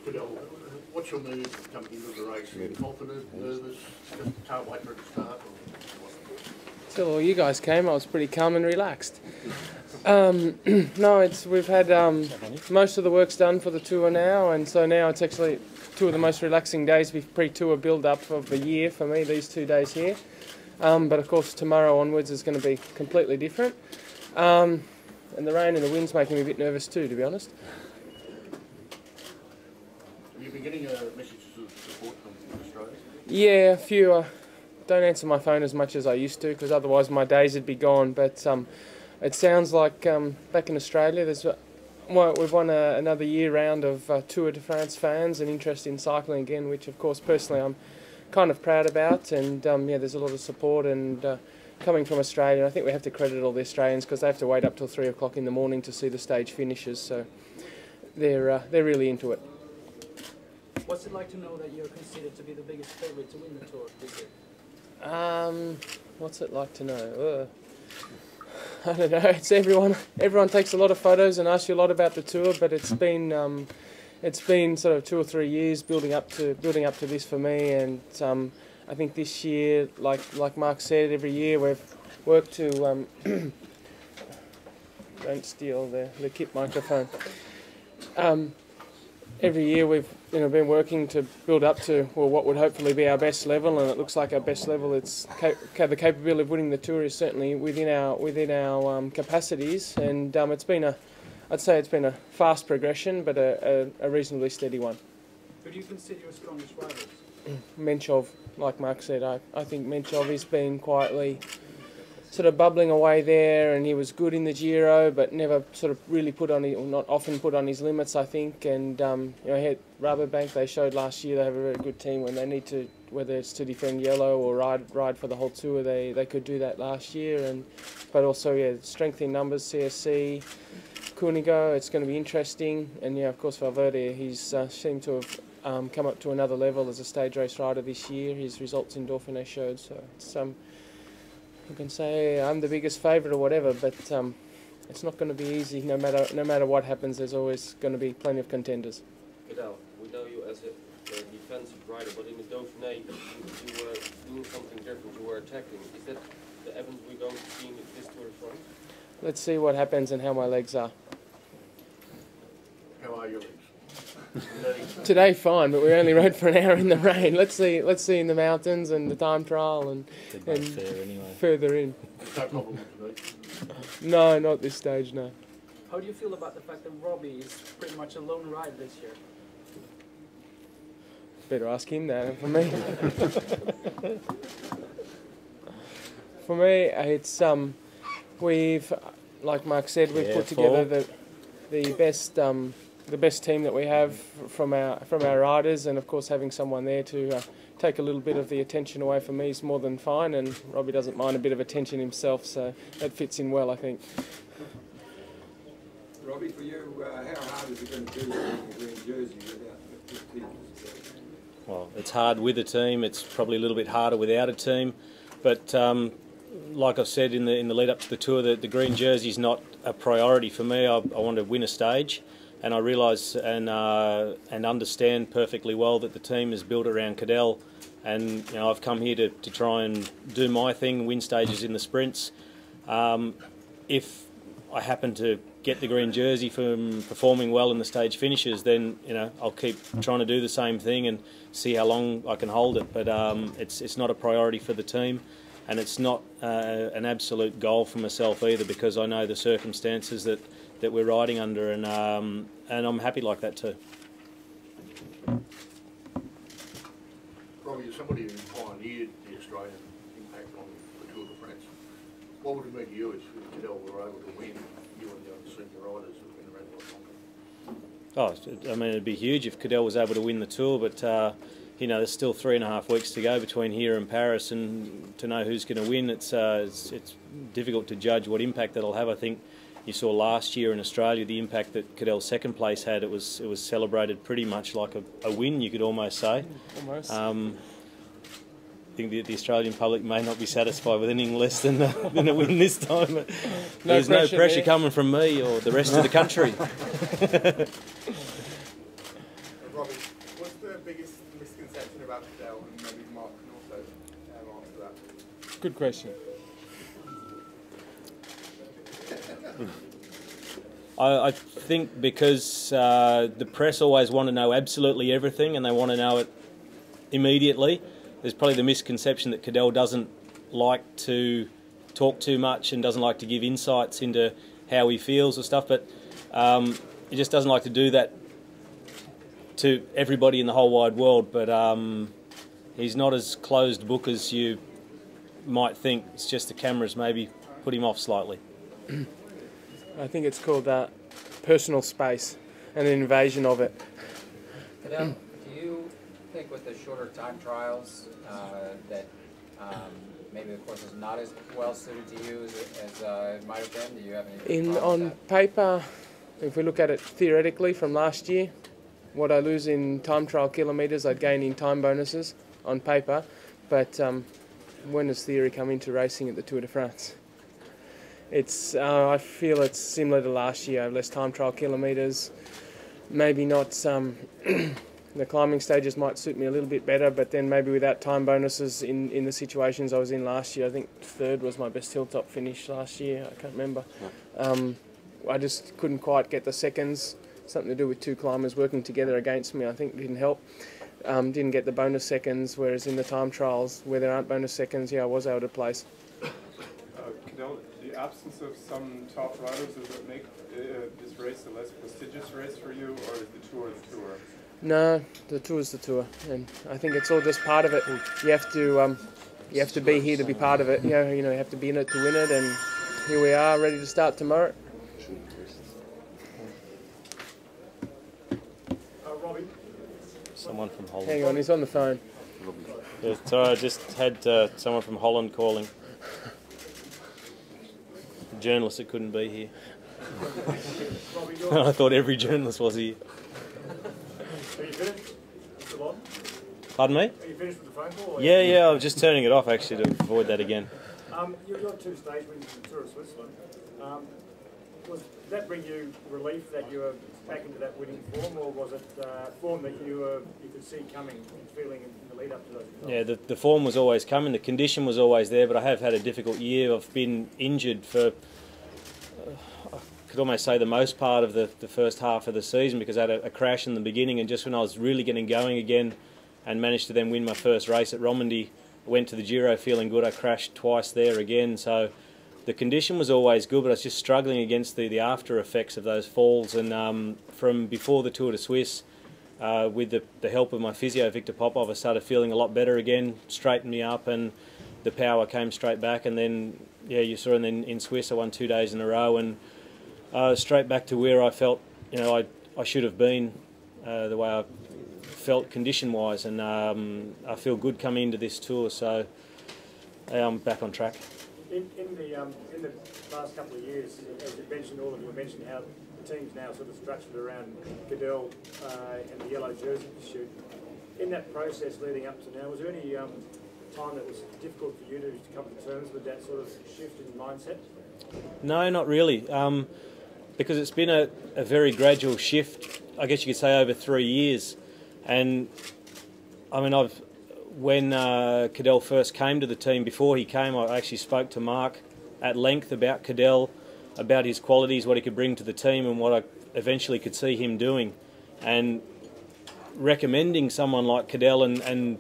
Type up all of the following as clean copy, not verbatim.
Cadel, what's your mood coming into the race? Are you confident, nervous, just can't wait for it to start? Till all you guys came, I was pretty calm and relaxed. No, we've had most of the work's done for the tour now, and so now it's actually two of the most relaxing days pre-tour build-up of the year for me, these 2 days here. But of course tomorrow onwards is going to be completely different. And the rain and the wind's making me a bit nervous too, to be honest. Have you been getting messages of support from Australia? Yeah, a few. I don't answer my phone as much as I used to, because otherwise my days would be gone. But it sounds like back in Australia we've won another year round of Tour de France fans and interest in cycling again, which of course personally I'm kind of proud about. And yeah, there's a lot of support and coming from Australia. I think we have to credit all the Australians because they have to wait up till 3 o'clock in the morning to see the stage finishes. So they're really into it. What's it like to know that you're considered to be the biggest favourite to win the Tour this year? What's it like to know? I don't know. It's everyone takes a lot of photos and asks you a lot about the tour, but it's been sort of 2 or 3 years building up to this for me, and I think this year, like Mark said, every year we've worked to don't steal the kit microphone. Every year we've been working to build up to what would hopefully be our best level, and it looks like our best level. It's the capability of winning the tour is certainly within our capacities, and I'd say it's been a fast progression, but a reasonably steady one. Who do you consider your strongest rivals? Menchov, like Mark said, I think Menchov has been quietly sort of bubbling away there, and he was good in the Giro, but never sort of really not often put on his limits, I think. And had Rabobank, they showed last year they have a very good team when they need to, whether it's to defend yellow or ride for the whole tour, they could do that last year. But also, yeah, strength in numbers, CSC, Kunigo, it's going to be interesting. And yeah, of course Valverde, he's seemed to have come up to another level as a stage race rider this year. His results in Dauphiné showed, so it's you can say I'm the biggest favourite or whatever, but it's not going to be easy. No matter what happens, there's always going to be plenty of contenders. Cadel, we know you as a defensive rider, but in the Dauphiné you were doing something different. You were attacking. Is that the Evans we're going to see in this Tour de France? Let's see what happens and how my legs are. How are your legs? Today fine, but we only rode for an hour in the rain. Let's see in the mountains and the time trial and further in. No problem today? No, not this stage, no. How do you feel about the fact that Robbie is pretty much a lone ride this year? Better ask him that. For me, it's we've, like Mark said, we've put together the best team that we have from our riders, and of course having someone there to take a little bit of the attention away from me is more than fine, and Robbie doesn't mind a bit of attention himself, so that fits in well, I think. Robbie, for you, how hard is it going to be wearing the green jersey without the team? Well, it's hard with a team. It's probably a little bit harder without a team, but like I've said in the lead up to the tour, the green jersey is not a priority for me. I want to win a stage. And I realise and understand perfectly well that the team is built around Cadel, and I've come here to try and do my thing, win stages in the sprints. If I happen to get the green jersey from performing well in the stage finishes, then I'll keep trying to do the same thing and see how long I can hold it. But it's not a priority for the team, and it's not an absolute goal for myself either, because I know the circumstances that we're riding under, and I'm happy like that too. Robbie, you're somebody who pioneered the Australian impact on the Tour de France. What would it mean to you if Cadel were able to win, you and the other senior riders who've been around a lot longer? I mean, it'd be huge if Cadel was able to win the Tour, but there's still 3.5 weeks to go between here and Paris, and to know who's going to win, it's difficult to judge what impact that'll have. I think you saw last year in Australia the impact that Cadel's second place had. It was celebrated pretty much like a win, you could almost say. Almost. I think the Australian public may not be satisfied with anything less than a win this time. But there's no pressure coming from me or the rest of the country. Robbie, Robbie, what's the biggest misconception about Cadel, and maybe Mark can also answer that? Good question. I think because the press always want to know absolutely everything and they want to know it immediately, there's probably the misconception that Cadel doesn't like to talk too much and doesn't like to give insights into how he feels or stuff, but he just doesn't like to do that to everybody in the whole wide world. But he's not as closed book as you might think. It's just the cameras maybe put him off slightly. I think it's called personal space and an invasion of it. Cadel, do you think with the shorter time trials that maybe the course is not as well suited to you as it might have been? Do you have any On paper, if we look at it theoretically from last year, what I lose in time trial kilometres, I'd gain in time bonuses on paper. But when does theory come into racing at the Tour de France? I feel it's similar to last year. I have less time trial kilometres. Maybe not. The climbing stages might suit me a little bit better, but then maybe without time bonuses in the situations I was in last year. I think third was my best hilltop finish last year. I can't remember. I just couldn't quite get the seconds. Something to do with two climbers working together against me, I think, didn't help. Didn't get the bonus seconds, whereas in the time trials, where there aren't bonus seconds, I was able to place. Cadel, the absence of some top riders, does it make this race a less prestigious race for you, or is the Tour the Tour? No, the Tour is the Tour, and I think it's all just part of it. You have to be here to be part of it. You have to be in it to win it, and here we are, ready to start tomorrow. Robbie? Someone from Holland. Hang on, he's on the phone. Yeah, sorry, I just had someone from Holland calling. A journalist that couldn't be here. I thought every journalist was here. Are you finished? Still on? Pardon me? Are you finished with the phone call? Yeah, I was just turning it off actually to avoid that again. You've got 2 stage wins in the Tour of Switzerland. Did that bring you relief that you were back into that winning form, or was it form that you could see coming and feeling in the lead up to those results? Yeah, the form was always coming, the condition was always there, but I have had a difficult year. I've been injured for, I could almost say, the most part of the first half of the season, because I had a crash in the beginning, and just when I was really getting going again and managed to then win my first race at Romandy, I went to the Giro feeling good. I crashed twice there again, so the condition was always good, but I was just struggling against the after effects of those falls. And from before the Tour de Suisse, with the help of my physio, Victor Popov, I started feeling a lot better again, straightened me up, and the power came straight back. And then, yeah, you saw, and then in Swiss I won 2 days in a row, and straight back to where I felt, I should have been, the way I felt condition-wise. And I feel good coming into this tour, so I'm back on track. In the last couple of years, as you mentioned, all of you mentioned how the team's now sort of structured around Cadel and the yellow jersey pursuit. In that process leading up to now, was there any time that was difficult for you to come to terms with that sort of shift in mindset? No, not really, because it's been a very gradual shift, I guess you could say, over 3 years. And I mean, when Cadel first came to the team, before he came, I actually spoke to Mark at length about Cadel, about his qualities, what he could bring to the team, and what I eventually could see him doing. And recommending someone like Cadel, and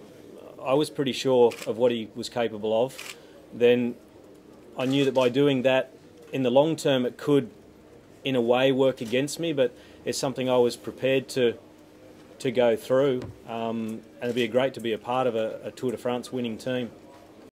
I was pretty sure of what he was capable of, then I knew that by doing that, in the long term, it could, in a way, work against me, but it's something I was prepared to go through, and it'd be great to be a part of a Tour de France winning team.